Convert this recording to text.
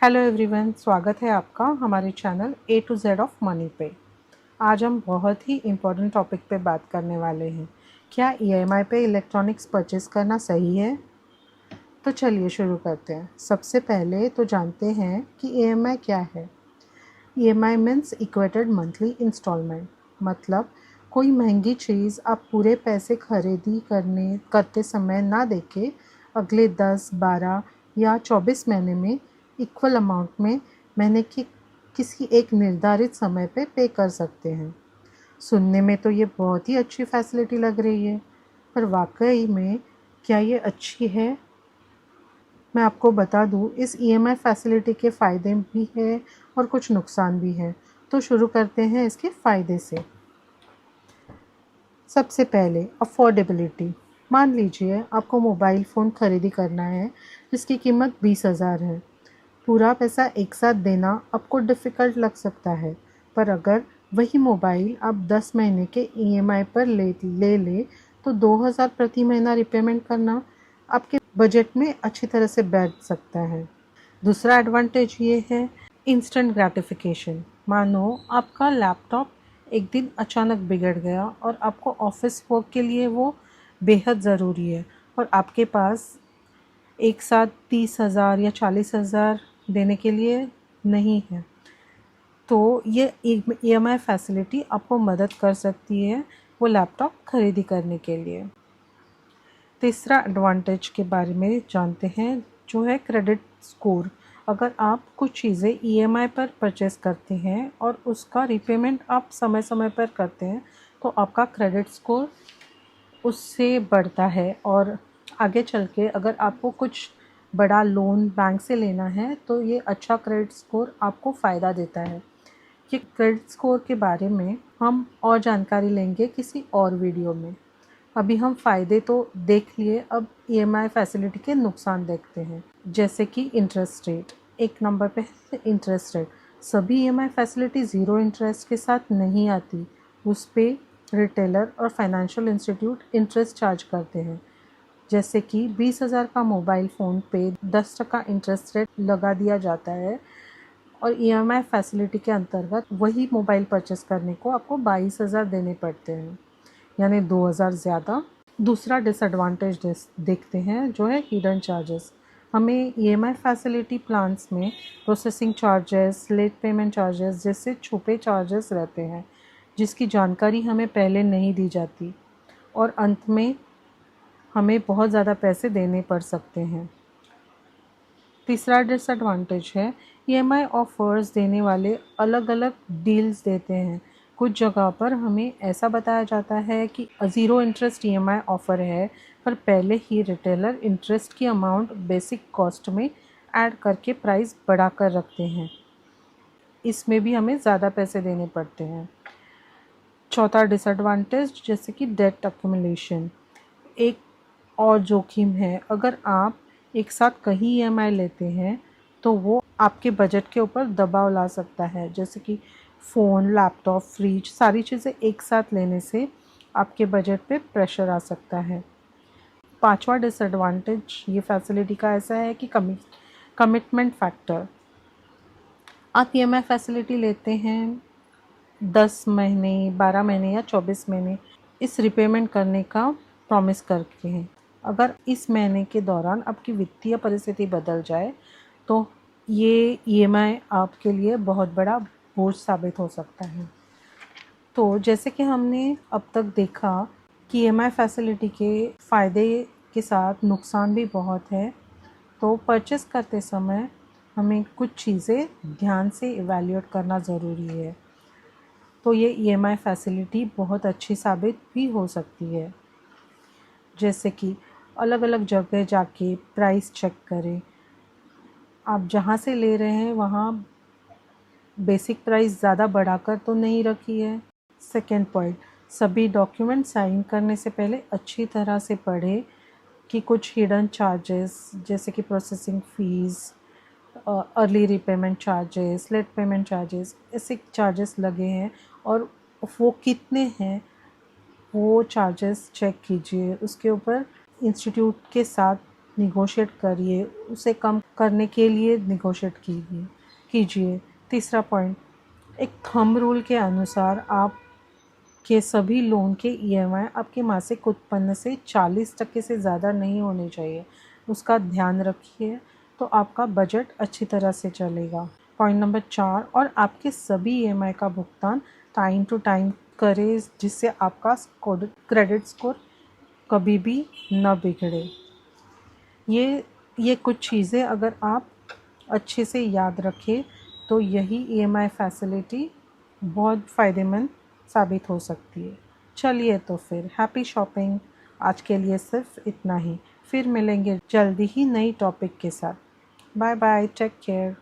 Hello everyone, स्वागत है आपका हमारे channel A to Z of money पे। आज हम बहुत ही इम्पोर्टेंट टॉपिक पे बात करने वाले हैं। क्या ईएमआई पे इलेक्ट्रॉनिक्स परचेज़ करना सही है? तो चलिए शुरू करते हैं। सबसे पहले तो जानते हैं कि ईएमआई क्या है। EMI means equated monthly installment, मतलब कोई महंगी चीज़ आप पूरे पैसे खरीदी करते समय ना देके अगले 10, 12 या 24 महीने में इक्वल अमाउंट में महीने की किसी एक निर्धारित समय पे कर सकते हैं। सुनने में तो ये बहुत ही अच्छी फैसिलिटी लग रही है, पर वाकई में क्या ये अच्छी है? मैं आपको बता दूँ, इस ईएमआई फैसिलिटी के फ़ायदे भी हैं और कुछ नुकसान भी हैं। तो शुरू करते हैं इसके फ़ायदे से। सबसे पहले अफोर्डेबिलिटी। मान लीजिए आपको मोबाइल फ़ोन खरीदी करना है जिसकी कीमत 20,000 है। पूरा पैसा एक साथ देना आपको डिफ़िकल्ट लग सकता है, पर अगर वही मोबाइल आप 10 महीने के ईएमआई पर ले तो 2,000 प्रति महीना रिपेमेंट करना आपके बजट में अच्छी तरह से बैठ सकता है। दूसरा एडवांटेज ये है इंस्टेंट ग्रैटिफिकेशन। मानो आपका लैपटॉप एक दिन अचानक बिगड़ गया और आपको ऑफिस वर्क के लिए वो बेहद ज़रूरी है और आपके पास एक साथ 30,000 या 40,000 देने के लिए नहीं है, तो ये ईएमआई फैसिलिटी आपको मदद कर सकती है वो लैपटॉप खरीदी करने के लिए। तीसरा एडवांटेज के बारे में जानते हैं, जो है क्रेडिट स्कोर। अगर आप कुछ चीज़ें ईएमआई पर परचेज़ करते हैं और उसका रिपेमेंट आप समय समय पर करते हैं तो आपका क्रेडिट स्कोर उससे बढ़ता है और आगे चल के अगर आपको कुछ बड़ा लोन बैंक से लेना है तो ये अच्छा क्रेडिट स्कोर आपको फ़ायदा देता है। ये क्रेडिट स्कोर के बारे में हम और जानकारी लेंगे किसी और वीडियो में। अभी हम फ़ायदे तो देख लिए, अब ईएमआई फैसिलिटी के नुकसान देखते हैं। जैसे कि इंटरेस्ट रेट। एक नंबर पे है इंटरेस्ट रेट। सभी ईएमआई फैसिलिटी ज़ीरो इंटरेस्ट के साथ नहीं आती। उस पर रिटेलर और फाइनेंशियल इंस्टीट्यूट इंटरेस्ट चार्ज करते हैं। जैसे कि 20,000 का मोबाइल फ़ोन पे 10% इंटरेस्ट रेट लगा दिया जाता है और ईएमआई फैसिलिटी के अंतर्गत वही मोबाइल परचेस करने को आपको 22,000 देने पड़ते हैं, यानी 2,000 ज़्यादा। दूसरा डिसएडवांटेज देखते हैं, जो है हिडन चार्जेस। हमें ईएमआई फैसिलिटी प्लान्स में processing charges, late payment charges जैसे छुपे चार्जेस रहते हैं जिसकी जानकारी हमें पहले नहीं दी जाती और अंत में हमें बहुत ज़्यादा पैसे देने पड़ सकते हैं। तीसरा डिसएडवांटेज है ईएमआई ऑफर्स देने वाले अलग अलग डील्स देते हैं। कुछ जगह पर हमें ऐसा बताया जाता है कि ज़ीरो इंटरेस्ट ईएमआई ऑफ़र है, पर पहले ही रिटेलर इंटरेस्ट की अमाउंट बेसिक कॉस्ट में ऐड करके प्राइस बढ़ा कर रखते हैं। इसमें भी हमें ज़्यादा पैसे देने पड़ते हैं। चौथा डिसएडवांटेज, जैसे कि डेट अक्यूमुलेशन, एक और जोखिम है। अगर आप एक साथ कहीं ईएमआई लेते हैं तो वो आपके बजट के ऊपर दबाव ला सकता है। जैसे कि फ़ोन, लैपटॉप, फ्रिज, सारी चीज़ें एक साथ लेने से आपके बजट पे प्रेशर आ सकता है। पांचवा डिसएडवांटेज ये फैसिलिटी का ऐसा है कि कमिटमेंट फैक्टर। आप ईएमआई फैसिलिटी लेते हैं 10 महीने, 12 महीने या 24 महीने इस रिपेमेंट करने का प्रॉमिस करके हैं। अगर इस महीने के दौरान आपकी वित्तीय परिस्थिति बदल जाए तो ये ईएमआई आपके लिए बहुत बड़ा बोझ साबित हो सकता है। तो जैसे कि हमने अब तक देखा कि ईएमआई फैसिलिटी के फ़ायदे के साथ नुकसान भी बहुत है, तो परचेस करते समय हमें कुछ चीज़ें ध्यान से इवैल्यूएट करना ज़रूरी है। तो ये ईएमआई फैसिलिटी बहुत अच्छी साबित भी हो सकती है। जैसे कि अलग अलग जगह जाके प्राइस चेक करें। आप जहाँ से ले रहे हैं वहाँ बेसिक प्राइस ज़्यादा बढ़ाकर तो नहीं रखी है। सेकेंड पॉइंट, सभी डॉक्यूमेंट साइन करने से पहले अच्छी तरह से पढ़ें कि कुछ हिडन चार्जेस जैसे कि processing fees, early repayment charges, late payment charges, ऐसे चार्जेस लगे हैं और वो कितने हैं वो चार्जेस चेक कीजिए। उसके ऊपर इंस्टीट्यूट के साथ निगोशिएट करिए, उसे कम करने के लिए निगोशिएट कीजिए। तीसरा पॉइंट, एक थंब रूल के अनुसार आप के सभी लोन के ईएमआई आपके मासिक उत्पन्न से 40% से ज़्यादा नहीं होने चाहिए। उसका ध्यान रखिए तो आपका बजट अच्छी तरह से चलेगा। पॉइंट नंबर 4, और आपके सभी ईएमआई का भुगतान टाइम टू टाइम करें, जिससे आपका क्रेडिट स्कोर कभी भी न बिगड़े। ये कुछ चीज़ें अगर आप अच्छे से याद रखें तो यही ईएमआई फैसिलिटी बहुत फ़ायदेमंद साबित हो सकती है। चलिए तो फिर हैप्पी शॉपिंग। आज के लिए सिर्फ इतना ही। फिर मिलेंगे जल्दी ही नई टॉपिक के साथ। Bye bye, take care.